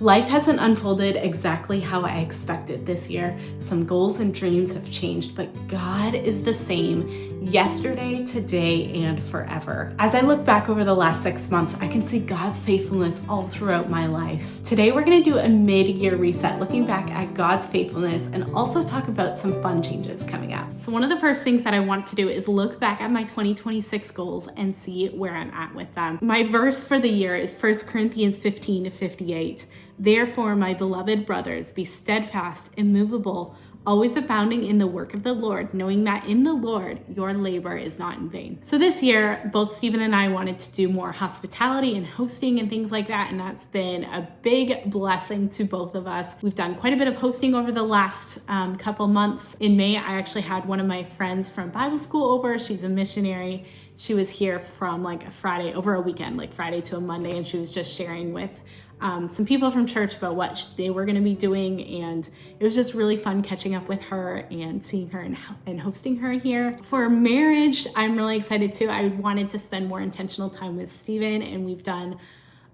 Life hasn't unfolded exactly how I expected this year. Some goals and dreams have changed, but God is the same yesterday, today, and forever. As I look back over the last 6 months, I can see God's faithfulness all throughout my life. Today, we're going to do a mid-year reset, looking back at God's faithfulness and also talk about some fun changes coming up. So one of the first things that I want to do is look back at my 2026 goals and see where I'm at with them. My verse for the year is 1 Corinthians 15-58. Therefore, my beloved brothers, be steadfast, immovable, always abounding in the work of the Lord, knowing that in the Lord your labor is not in vain. So this year, both Stephen and I wanted to do more hospitality and hosting and things like that, and that's been a big blessing to both of us. We've done quite a bit of hosting over the last couple months. In May, I actually had one of my friends from Bible school over. She's a missionary. She was here from like a Friday, over a weekend, like Friday to a Monday, and she was just sharing with some people from church about what they were going to be doing, and it was just really fun catching up with her and seeing her and hosting her here. For marriage, I'm really excited too. I wanted to spend more intentional time with Stephen, and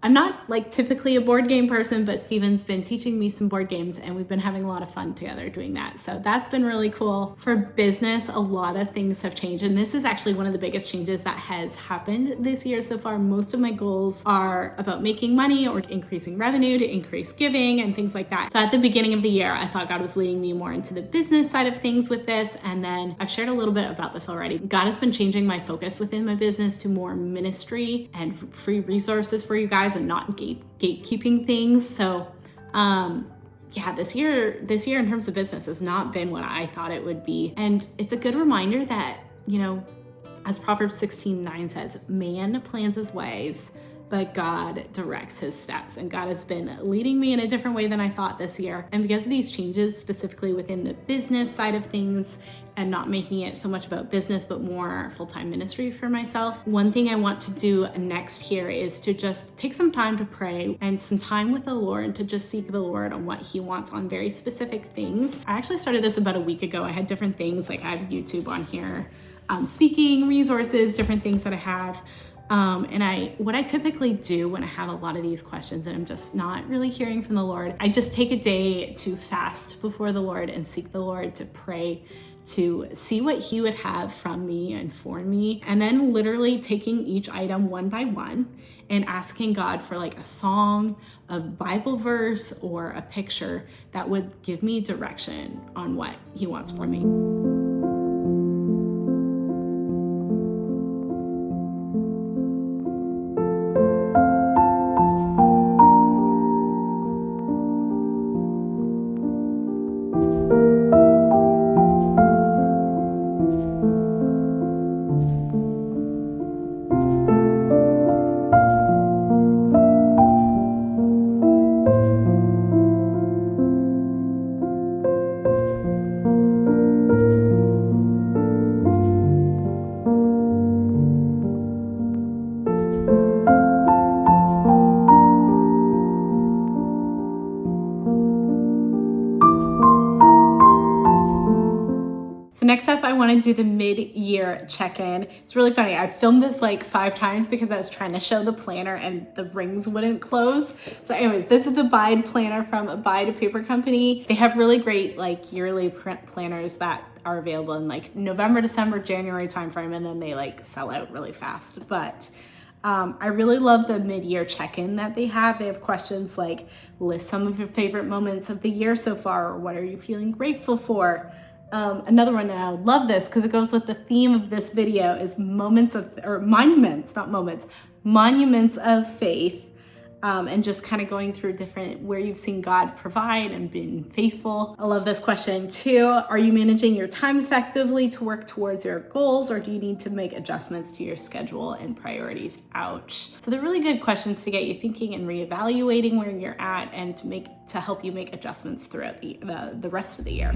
I'm not like typically a board game person, but Stephen's been teaching me some board games and we've been having a lot of fun together doing that. So that's been really cool. For business, a lot of things have changed. And this is actually one of the biggest changes that has happened this year so far. Most of my goals are about making money or increasing revenue to increase giving and things like that. So at the beginning of the year, I thought God was leading me more into the business side of things with this. And then I've shared a little bit about this already. God has been changing my focus within my business to more ministry and free resources for you guys, and not gatekeeping things. So this year in terms of business has not been what I thought it would be. And it's a good reminder that, as Proverbs 16:9 says, man plans his ways, but God directs his steps. And God has been leading me in a different way than I thought this year. And because of these changes, specifically within the business side of things, and not making it so much about business, but more full-time ministry for myself, one thing I want to do next here is to just take some time to pray and some time with the Lord to just seek the Lord on what he wants on very specific things. I actually started this about a week ago. I had different things, like I have YouTube on here, speaking resources, different things that I have. What I typically do when I have a lot of these questions and I'm just not really hearing from the Lord, I just take a day to fast before the Lord and seek the Lord, to pray, to see what he would have from me and for me, and then literally taking each item one by one and asking God for like a song, a Bible verse, or a picture that would give me direction on what he wants for me. So next up, I want to do the mid-year check-in. It's really funny. I filmed this like 5 times because I was trying to show the planner and the rings wouldn't close. So anyways, this is the Abide planner from Abide Paper Company. They have really great like yearly print planners that are available in like November, December, January timeframe, and then they like sell out really fast. But I really love the mid-year check-in that they have. They have questions like list some of your favorite moments of the year so far, or what are you feeling grateful for? Another one, and I love this because it goes with the theme of this video, is monuments of faith, and just kind of going through different where you've seen God provide and been faithful. I love this question too. Are you managing your time effectively to work towards your goals, or do you need to make adjustments to your schedule and priorities? Ouch. So they're really good questions to get you thinking and reevaluating where you're at, and to help you make adjustments throughout the rest of the year.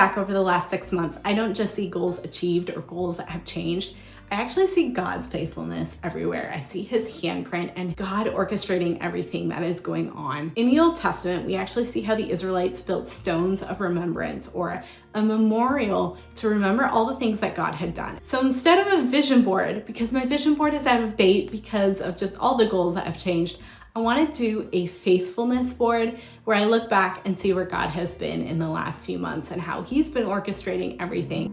back over the last 6 months, I don't just see goals achieved or goals that have changed. I actually see God's faithfulness everywhere. I see his handprint and God orchestrating everything that is going on. In the Old Testament, we actually see how the Israelites built stones of remembrance or a memorial to remember all the things that God had done. So instead of a vision board, because my vision board is out of date because of just all the goals that have changed, I want to do a faithfulness board where I look back and see where God has been in the last few months and how he's been orchestrating everything.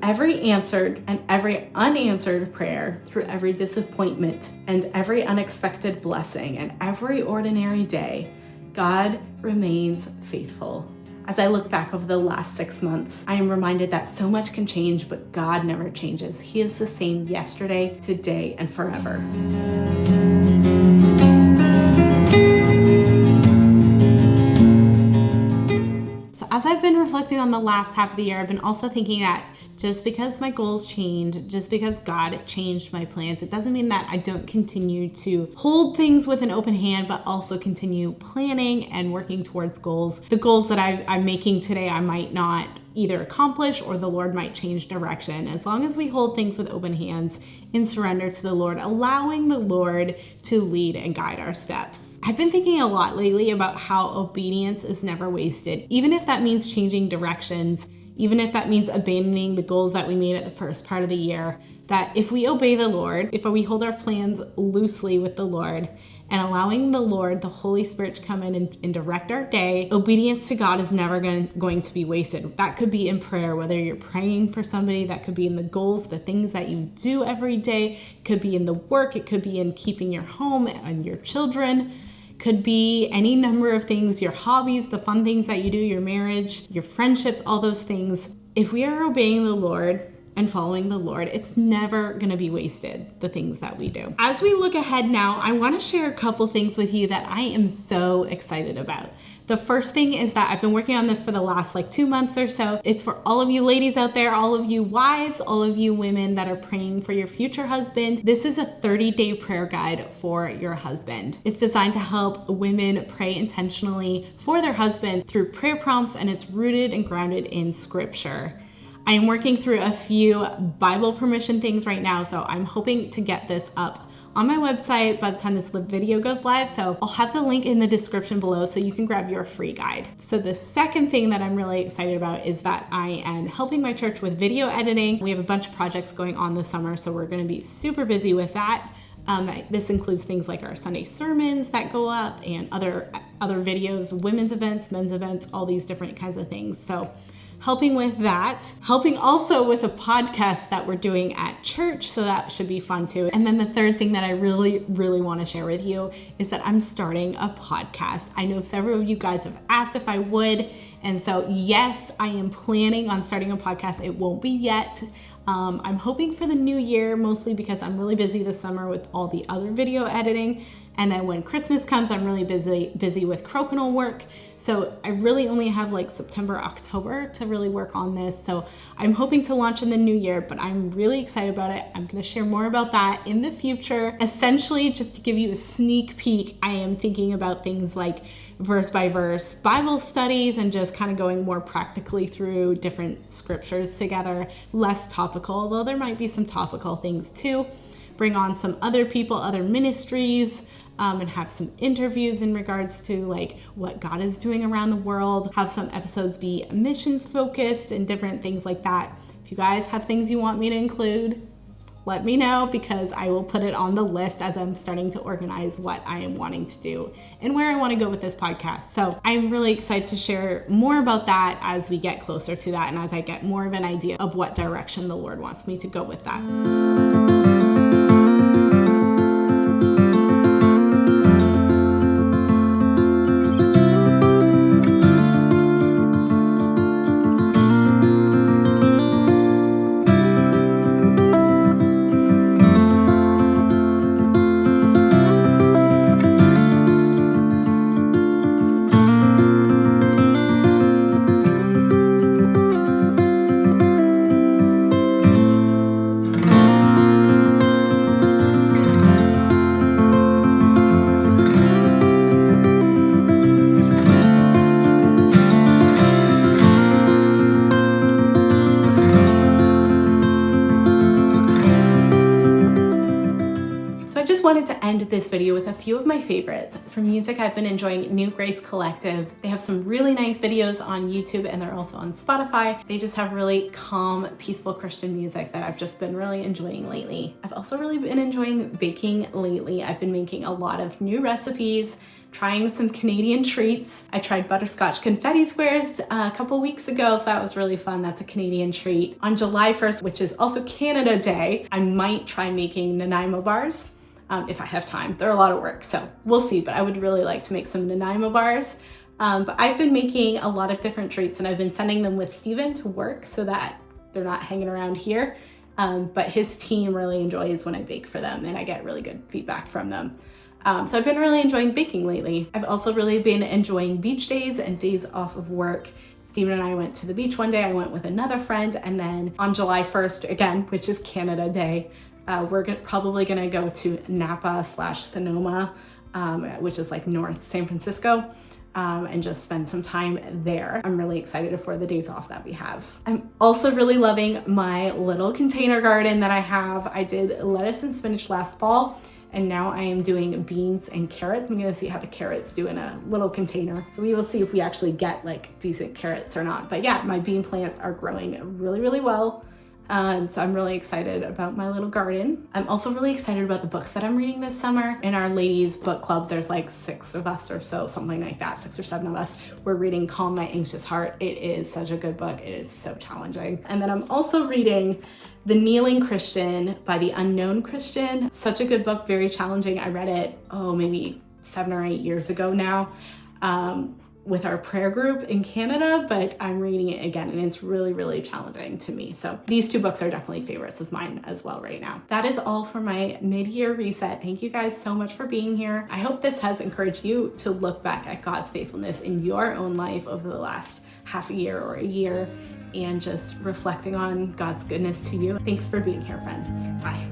Every answered and every unanswered prayer, through every disappointment and every unexpected blessing and every ordinary day, God remains faithful. As I look back over the last 6 months, I am reminded that so much can change, but God never changes. He is the same yesterday, today, and forever. So as I've been reflecting on the last half of the year, I've been also thinking that just because my goals change, just because God changed my plans, it doesn't mean that I don't continue to hold things with an open hand, but also continue planning and working towards goals. The goals that I'm making today, I might not either accomplish or the Lord might change direction. As long as we hold things with open hands in surrender to the Lord, allowing the Lord to lead and guide our steps. I've been thinking a lot lately about how obedience is never wasted, even if that means changing directions, even if that means abandoning the goals that we made at the first part of the year, that if we obey the Lord, if we hold our plans loosely with the Lord and allowing the Lord, the Holy Spirit, to come in and direct our day, obedience to God is never going to be wasted. That could be in prayer, whether you're praying for somebody, that could be in the goals, the things that you do every day, it could be in the work, it could be in keeping your home and your children. Could be any number of things, your hobbies, the fun things that you do, your marriage, your friendships, all those things. If we are obeying the Lord and following the Lord, it's never going to be wasted, the things that we do. As we look ahead now, I want to share a couple things with you that I am so excited about. The first thing is that I've been working on this for the last 2 months or so. It's for all of you ladies out there, all of you wives, all of you women that are praying for your future husband. This is a 30-day prayer guide for your husband. It's designed to help women pray intentionally for their husbands through prayer prompts, and it's rooted and grounded in scripture. I am working through a few Bible permission things right now, so I'm hoping to get this up on my website by the time this video goes live. So I'll have the link in the description below so you can grab your free guide. So the second thing that I'm really excited about is that I am helping my church with video editing. We have a bunch of projects going on this summer, so we're going to be super busy with that. This includes things like our Sunday sermons that go up and other videos, women's events, men's events, all these different kinds of things. So helping with that, helping also with a podcast that we're doing at church, so that should be fun too. And then the third thing that I really want to share with you is that I'm starting a podcast. I know several of you guys have asked if I would, and so yes, I am planning on starting a podcast. It won't be yet. I'm hoping for the new year, mostly because I'm really busy this summer with all the other video editing. And then when Christmas comes, I'm really busy with crokinole work. So I really only have September, October to really work on this. So I'm hoping to launch in the new year, but I'm really excited about it. I'm going to share more about that in the future. Essentially, just to give you a sneak peek, I am thinking about things like verse by verse Bible studies and just kind of going more practically through different scriptures together, less topical, although there might be some topical things too. Bring on some other people, other ministries, and have some interviews in regards to what God is doing around the world. Have some episodes be missions focused and different things like that. If you guys have things you want me to include, let me know, because I will put it on the list as I'm starting to organize what I am wanting to do and where I want to go with this podcast. So I'm really excited to share more about that as we get closer to that and as I get more of an idea of what direction the Lord wants me to go with that. wanted to end this video with a few of my favorites. For music, I've been enjoying New Grace Collective. They have some really nice videos on YouTube and they're also on Spotify. They just have really calm, peaceful Christian music that I've just been really enjoying lately. I've also really been enjoying baking lately. I've been making a lot of new recipes, trying some Canadian treats. I tried butterscotch confetti squares a couple weeks ago, so that was really fun. That's a Canadian treat. On July 1st, which is also Canada Day, I might try making Nanaimo bars if I have time. They're a lot of work, so we'll see, but I would really like to make some Nanaimo bars. But I've been making a lot of different treats and I've been sending them with Steven to work so that they're not hanging around here. But his team really enjoys when I bake for them and I get really good feedback from them. So I've been really enjoying baking lately. I've also really been enjoying beach days and days off of work. Steven and I went to the beach one day. I went with another friend, and then on July 1st, again, which is Canada Day, we're probably gonna go to Napa/Sonoma, which is like North San Francisco, and just spend some time there. I'm really excited for the days off that we have. I'm also really loving my little container garden that I have. I did lettuce and spinach last fall, and now I am doing beans and carrots. I'm gonna see how the carrots do in a little container. So we will see if we actually get like decent carrots or not. But yeah, my bean plants are growing really, really well. So I'm really excited about my little garden. I'm also really excited about the books that I'm reading this summer. In our ladies book club, there's like 6 of us or so, something like that, 6 or 7 of us. We're reading Calm My Anxious Heart. It is such a good book. It is so challenging. And then I'm also reading The Kneeling Christian by the Unknown Christian. Such a good book, very challenging. I read it, maybe 7 or 8 years ago now. With our prayer group in Canada, but I'm reading it again and it's really, really challenging to me. So these 2 books are definitely favorites of mine as well right now. That is all for my mid-year reset. Thank you guys so much for being here. I hope this has encouraged you to look back at God's faithfulness in your own life over the last half a year or a year and just reflecting on God's goodness to you. Thanks for being here, friends. Bye.